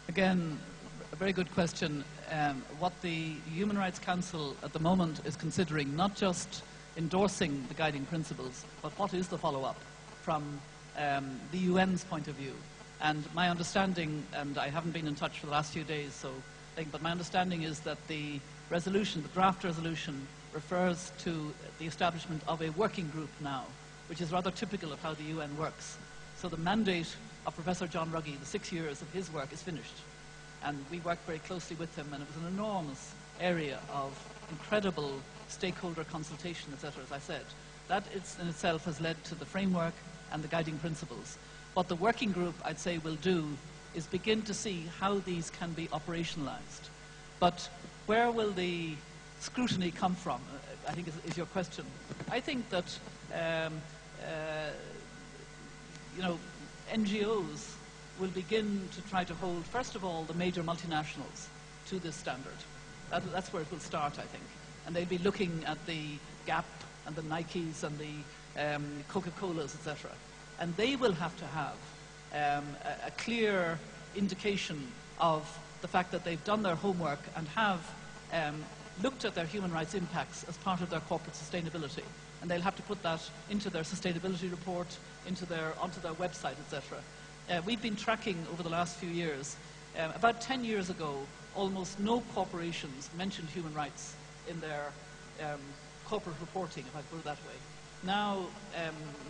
Again, a very good question. What the Human Rights Council at the moment is considering, not just endorsing the guiding principles, but what is the follow-up from the UN's point of view. And my understanding, and I haven't been in touch for the last few days, but my understanding is that the resolution, the draft resolution, refers to the establishment of a working group now, which is rather typical of how the UN works. So the mandate of Professor John Ruggie, the 6 years of his work, is finished. And we worked very closely with him, and it was an enormous area of incredible stakeholder consultation, etc., as I said. That in itself has led to the framework and the guiding principles. What the working group, I'd say, will do is begin to see how these can be operationalized. But where will the scrutiny come from, I think is your question. I think that NGOs will begin to try to hold, first of all, the major multinationals to this standard. That's where it will start, I think. And they'll be looking at the Gap and the Nikes and the Coca-Colas, etc. And they will have to have a clear indication of the fact that they've done their homework and have looked at their human rights impacts as part of their corporate sustainability. And they'll have to put that into their sustainability report, onto their website, etc. We've been tracking over the last few years. About 10 years ago, almost no corporations mentioned human rights in their corporate reporting, if I put it that way. Now,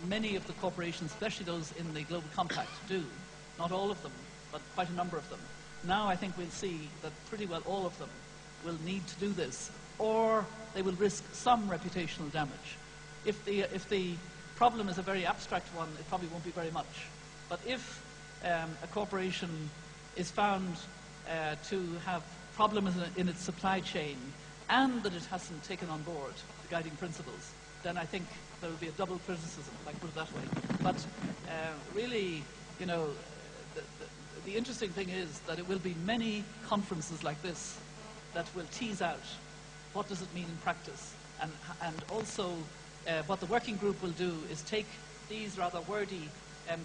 many of the corporations, especially those in the Global Compact, do. Not all of them, but quite a number of them. Now I think we'll see that pretty well all of them will need to do this, or they will risk some reputational damage. If the problem is a very abstract one, it probably won't be very much. But if a corporation is found to have problems in its supply chain and that it hasn't taken on board the guiding principles, then I think there will be a double criticism, if I can put it that way. But really, the interesting thing is that it will be many conferences like this that will tease out what does it mean in practice. And also what the working group will do is take these rather wordy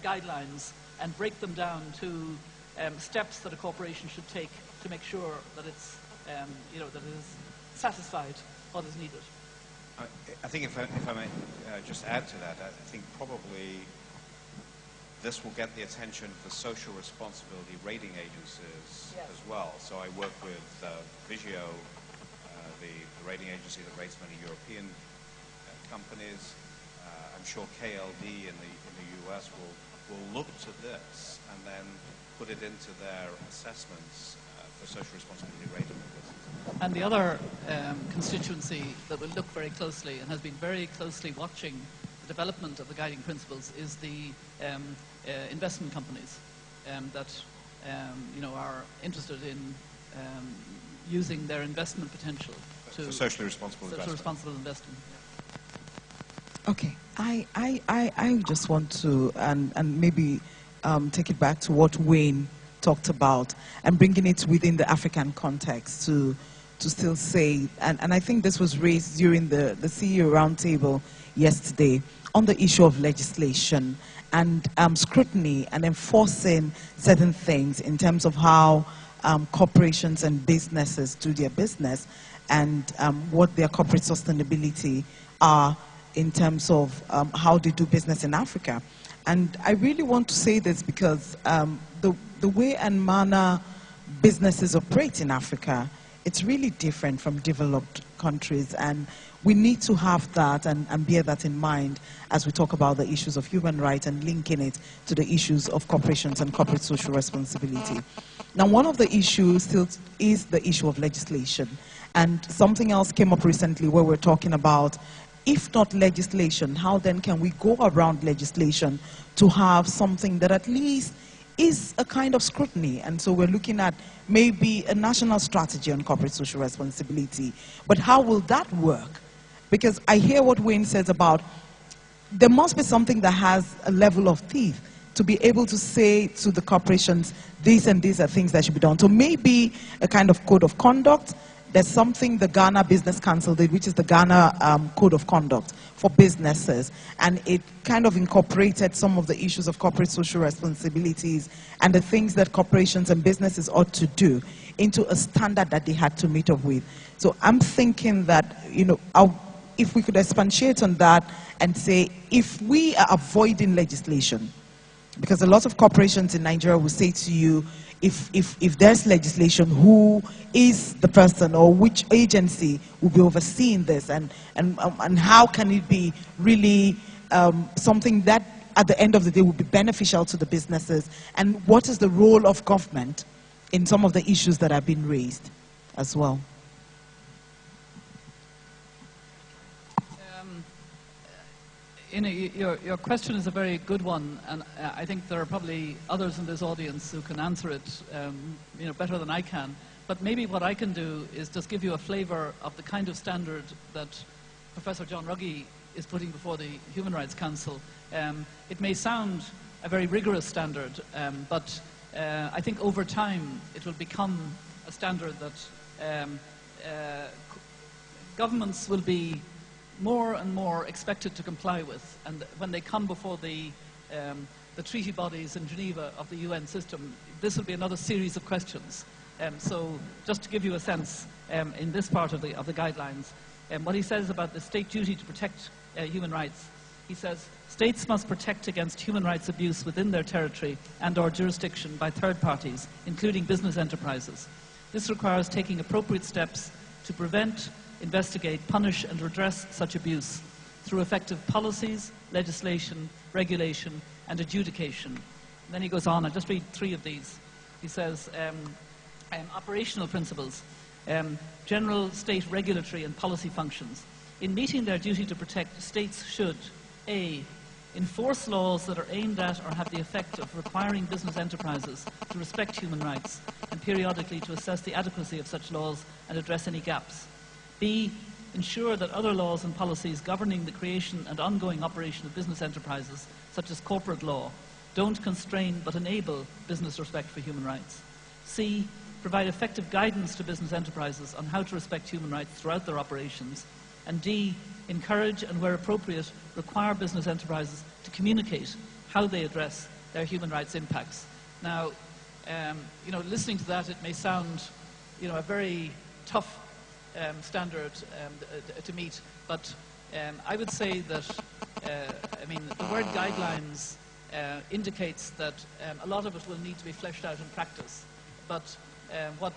guidelines and break them down to steps that a corporation should take to make sure that it's, that it is satisfied what is needed. I think if I may just add to that, I think probably this will get the attention of the social responsibility rating agencies as well. So I work with Vigeo, the rating agency that rates many European companies. I'm sure KLD in the US will look to this and then put it into their assessments for social responsibility rating agencies. And the other constituency that will look very closely and has been very closely watching the development of the guiding principles is the investment companies that are interested in using their investment potential to socially responsible investment. Okay, I just want to and maybe take it back to what Wayne talked about and bringing it within the African context to still say, and I think this was raised during the CEO roundtable yesterday on the issue of legislation and scrutiny and enforcing certain things in terms of how corporations and businesses do their business and what their corporate sustainability are in terms of how they do business in Africa. And I really want to say this because the way and manner businesses operate in Africa, it's really different from developed countries, and we need to have that and bear that in mind as we talk about the issues of human rights and linking it to the issues of corporations and corporate social responsibility. Now, one of the issues still is the issue of legislation, and something else came up recently where we're talking about, if not legislation, how then can we go around legislation to have something that at least is a kind of scrutiny? And so we're looking at maybe a national strategy on corporate social responsibility. But how will that work? Because I hear what Wayne says about there must be something that has a level of teeth to be able to say to the corporations, these and these are things that should be done. So maybe a kind of code of conduct there's something the Ghana Business Council did, which is the Ghana Code of Conduct for businesses, and it kind of incorporated some of the issues of corporate social responsibilities and the things that corporations and businesses ought to do into a standard that they had to meet up with. So I'm thinking that, you know, if we could expatiate on that and say, if we are avoiding legislation, because a lot of corporations in Nigeria will say to you, if there's legislation, who is the person or which agency will be overseeing this, and how can it be really something that at the end of the day will be beneficial to the businesses, and what is the role of government in some of the issues that have been raised as well? Your question is a very good one, and I think there are probably others in this audience who can answer it better than I can. But maybe what I can do is just give you a flavor of the kind of standard that Professor John Ruggie is putting before the Human Rights Council. It may sound a very rigorous standard, but I think over time it will become a standard that governments will be more and more expected to comply with, and when they come before the treaty bodies in Geneva of the UN system, this will be another series of questions. So just to give you a sense, in this part of the guidelines, what he says about the state duty to protect human rights, he says, states must protect against human rights abuse within their territory and/or jurisdiction by third parties, including business enterprises. This requires taking appropriate steps to prevent, investigate, punish and redress such abuse through effective policies, legislation, regulation and adjudication. And then he goes on, I'll just read 3 of these. He says, operational principles, general state regulatory and policy functions. In meeting their duty to protect, states should A, enforce laws that are aimed at or have the effect of requiring business enterprises to respect human rights and periodically to assess the adequacy of such laws and address any gaps. B, ensure that other laws and policies governing the creation and ongoing operation of business enterprises, such as corporate law, don't constrain but enable business respect for human rights. C, provide effective guidance to business enterprises on how to respect human rights throughout their operations. And D, encourage and where appropriate, require business enterprises to communicate how they address their human rights impacts. Now, listening to that, it may sound, a very tough standard to meet, but I would say that, the word guidelines indicates that a lot of it will need to be fleshed out in practice. But what